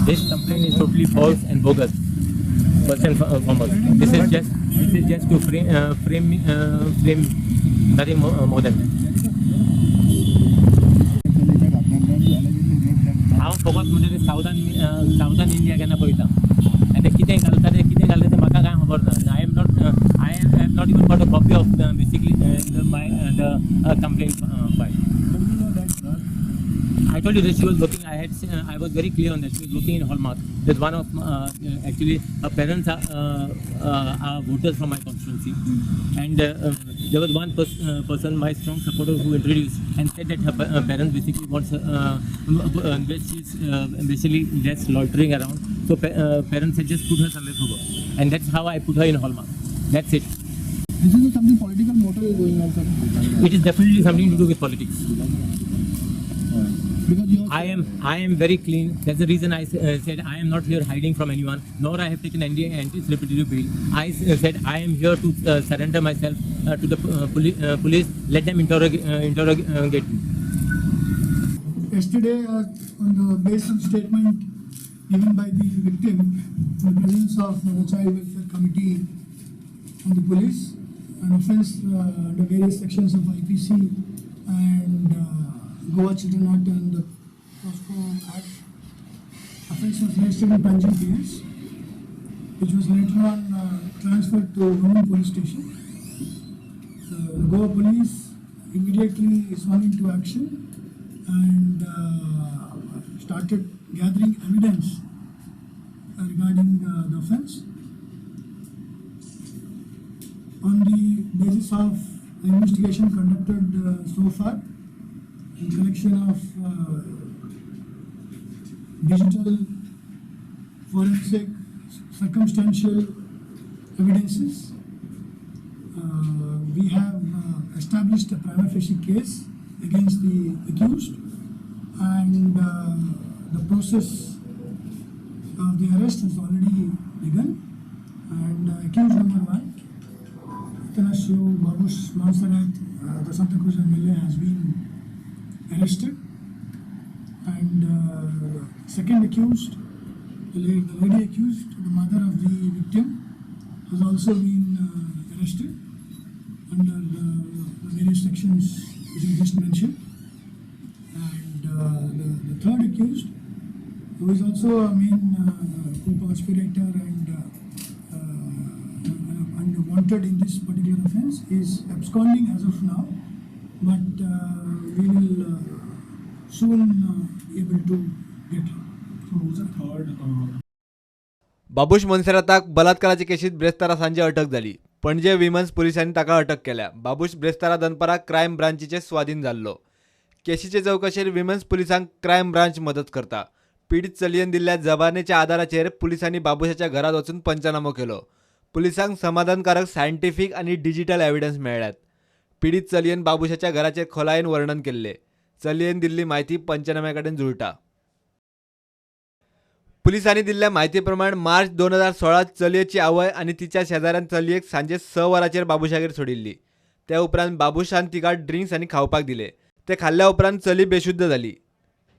This complaint is totally false and bogus. First and foremost, this is just to frame nothing more than that. हांव फकत म्हणजे ते सावथान India केन्ना पळयता आनी ते कितें घालता ते म्हाका कांय खबर ना. I am not even got a copy of basically the complaint file. I told you that she was working. I was very clear on that. She was working in Hallmark. That one of actually her parents are voters from my constituency, and there was one person, my strong supporter, who introduced and said that her parents basically wants she's basically just loitering around. So parents had just put her somewhere for work, and that's how I put her in Hallmark. That's it. This is something political motive is going on, sir. It is definitely something to do with politics. Because you I am very clean. That's the reason I said I am not here hiding from anyone, nor I have taken anti-celebrity bail. I said I am here to surrender myself to the police. Let them interrogate me. yesterday, on the basis of statement given by the victim in the presence of the Child Welfare Committee and the police, an offence under various sections of IPC and Goa Children Act and the POSCO Act. Offence was registered in Panjim PS, which was later on transferred to Women Police Station. The Goa Police immediately swung into action and started gathering evidence regarding the offence. On the basis of the investigation conducted so far, in collection of digital forensic circumstantial evidences, we have established a prima facie case against the accused, and the process of the arrest has already begun. And accused number 1, Tanashu Babush Mansarat, the Santa Cruz MLA, has been arrested, and the second accused, the lady accused, the mother of the victim, has also been arrested under the various sections which we just mentioned. And the third accused, who is also a main co-conspirator and wanted in this particular offence, is absconding as of now, but we will soon be able to get her. So who's the third? Babush मनसेराताक बलात्काराचे केशीत ब्रेस्तारा सांजे अटक झाली. पणजे women's पोलिसांनी ताका अटक केल्या. बाबूश ब्रेस्तारा दनपाराक क्रायम ब्रांचीचे स्वाधीन जाल्लो. केशीचे चौकशेर विमन्स पोलिसांक क्रायम ब्रांच मदत करता. पीडित चलयेन दिल्ल्या जबानेच्या आधाराचेर पुलिसांनी बाबूशाच्या घरात वचून पंचनामो केलो. पुलिसांक समाधानकारक सायंटिफीक आणि डिजिटल एव्हिडन्स मेळ्ळ्यात. पीडित चलयेन बाबूशाच्या घराचे खोलायेन वर्णन केल्ले. चलयेन दिल्ली माहिती पंचनाम्याकडेन जुळटा. पुलिसांनी दिल्ल्या माहिती प्रमाण मार्च 2016 चलयेची आवय आणि तिच्या शेजाऱ्यान चलयेक सांजे 6 वरांचेर बाबूशागेर सोडिल्ली. त्या उपरांत बाबूशान तिका ड्रिंक्स आणि खावपाक दिले. ते खाल्ल्या उपरांत चली बेशुद्ध जाली.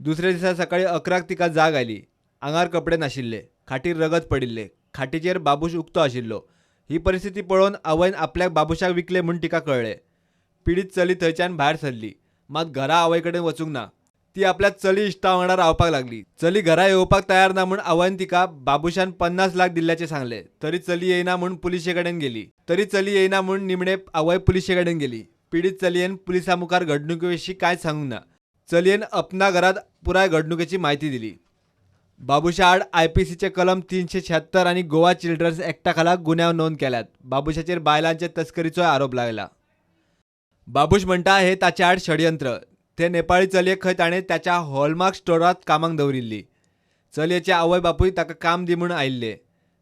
दुसऱ्या दिसा सकाळी 11 तिका जाग आयली. आंगार कपडे नाशिल्ले. खाटीर रगत पडिल्ले. खाटीचेर बाबूश उक्तो आशिल्लो. ही परिस्थिती पळोवन आवयन आपल्याक बाबूशाक विकले म्हूण तिका कळ्ळें. पीडित चली थंयच्यान भायर सरली. मात घरा आवय कडेन वचूंक ना. ती आपल्या चली इश्टा वांगडा रावपाक लागली. चली घरा येवपाक तयार ना म्हूण आवयन तिका बाबूशान 50 लाख दिल्ल्याचे सांगले. तरी चली येयना म्हूण पुलिशे कडेन गेली. निमणे आवय पुलिशे कडेन गेली. पीडित चलयेन पुलिसां मुखार घडणुके कांयच सांगूंक ना. चलयेन अपना घरात पुराय घडणुकेची माहिती दिली. बाबूशा आड IPCचे कलम 376 आणि गोवा चिल्ड्रन्स ॲक्टा खाला गुन्यांव नोंद केल्यात. बाबूशाचेर बायलांचे तस्करीचोय आरोप लागला. बाबूश म्हणटा हे ताचे आड षडयंत्र. ते नेपाळी चलयेक खंय ताणें त्याच्या हॉलमार्क स्टोरात कामाक दवरिल्ली. चलयेचे आवय बापूय ताका काम दी म्हूण आयिल्ले.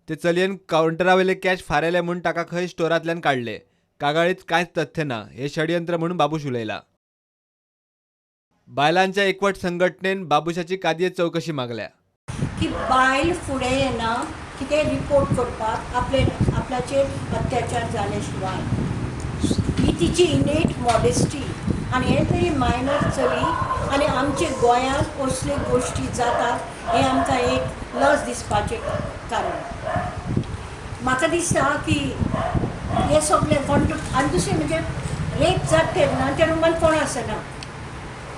ते चलयेन कावंटरावेले कॅश फारेले म्हूण ताका खंय स्टोरांतल्यान काडले. कागाळीत कांयच तथ्य ना. हे षडयंत्र म्हणून बाबूश उलयला. बायलांच्या एकवट संघटनेन बाबूशाची कादयेत चौकशी मागल्या. की बायल फुडें येना कितें रिपोर्ट करपाक आपल्याचेर अत्याचार जाले शिवाय. ही तिची इनेट मॉडेस्टी आनी हे तरी मायनर चली आनी आमचे गोंयांत असल्यो गोश्टी जातात हें आमकां एक लज दिसपाचें कारण म्हाका दिसता की हे सगळे आनी दुसरें म्हणजे रेप जाता तेन्ना त्या रुमान कोण आसना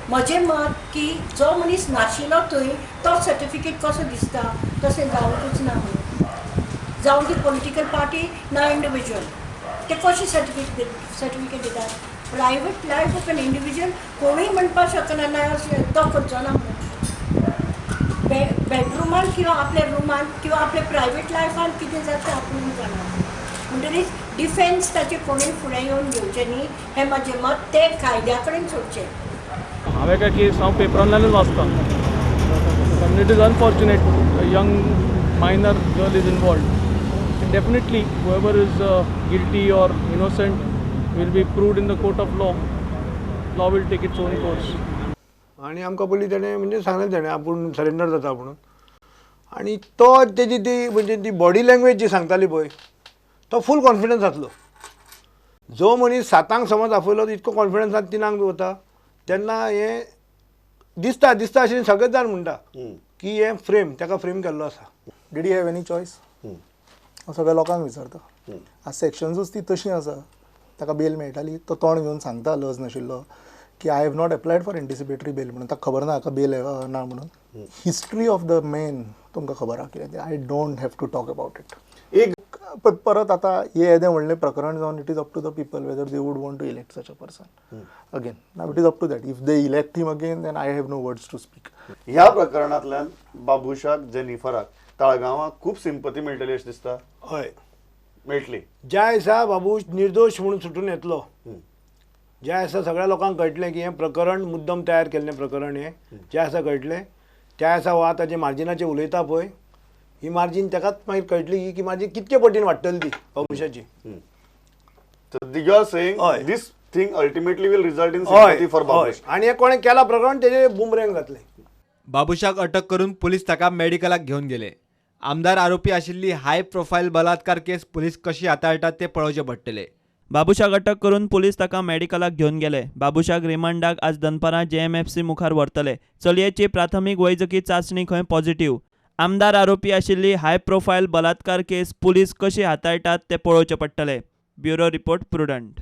म्हजें मत की जो मनीस नाशिलो थंय तो सर्टिफिकेट कसो दिसता तशें जावंकूच ना म्हणून जावं ती पॉलिटिकल पार्टी ना इंडिविज्युअल ते कशें सर्टिफिकेट दितात private life of an individual कोणूय म्हणपाक शकना ना अशें तो करचो ना म्हणून बेडरुमान किंवा आपल्या रुमान किंवा आपल्या प्रायवेट लायफान कितें जाता आपूण जाणा म्हणटरीच डिफेन्स ताचे कोणूय फुडें येवन घेवचें न्ही हें म्हजें मत ते कायद्या कडेन सोडचें हांवें काय केस हांव पेपरांतल्यानूच वाचता आनी it is unfortunate young minor girl is involved definitely whoever is guilty or innocent will be proved in the court of law will take its own course. आणि आमकां पयलीं तेणें म्हणजे सांगलें तेणें आपूण सरेंडर जाता म्हणून आनी तो तेजी ती म्हणजे ती बॉडी लँग्वेज जी सांगताली पळय तो फूल कॉन्फिडन्स जातलो जो मनीस 7 समज आफयलो तो इतको कॉन्फिडन्सान 3 वता तेन्ना हें दिसता अशें सगळेच जाण म्हणटा की हें फ्रेम ताका फ्रेम केल्लो आसा. Did you have any choice हांव सगळ्या लोकांक विचारता आज सेक्शन्सूच ती तशी आसा ताका बेल मेळटाली तो तोंड घेवन सांगता लज नाशिल्लो की I have not applied for anticipatory bell म्हणून ताका खबर ना हाका बेल ना म्हणून हिस्ट्री ऑफ द मॅन तुमकां खबर आहा कितें I don't have to talk about it. एक परत आतां हे येदें व्हडलें प्रकरण जावन it is up to the people whether they would want to elect such a person again now it is up to that if they elect him again then I have no words to speak. ह्या प्रकरणांतल्यान बाबुशाक जेनिफराक ताळगांवां खूब sympathy मेळटली अशें दिसता. हय मेळटली. ज्या दिसा बाबू निर्दोश म्हणून सुटून येतलो ज्या दिसा सगळ्या लोकांक कळटलें की हें प्रकरण मुद्दम तयार केल्लें प्रकरण हें ज्या दिसा कळटलें त्या दिसा हो आतां जे मार्जिनाचेर उलयता पळय ही मार्जीन ताकाच मागीर कळटली की मार्जीन कितके पटीन वाडटली ती बाबुशाची. You are saying this thing ultimately will result in sympathy for Babush. आनी हे कोणें केला प्रकरण तेजे बुमरेंग जातलें. बाबुशाक अटक करून पुलीस ताका मेडिकलाक घेवन गेले. आमदार आरोपी आशिल्ली हाय प्रोफायल बलात्कार केस पुलीस कशी हाताळटात ते पळोवचें पडटलें. बाबुशाक अटक करून पुलीस ताका मेडिकलाक घेवन गेले. बाबुशाक रिमांडाक आज दनपारां JMFC मुखार व्हरतले. चलयेची प्राथमीक वैजकी चांचणी खंय पॉझिटिव्ह. आमदार आरोपी आशिल्ली हाय प्रोफायल बलात्कार केस पुलीस कशी हाताळटात ते पळोवचें पडटलें. Bureau report prudent.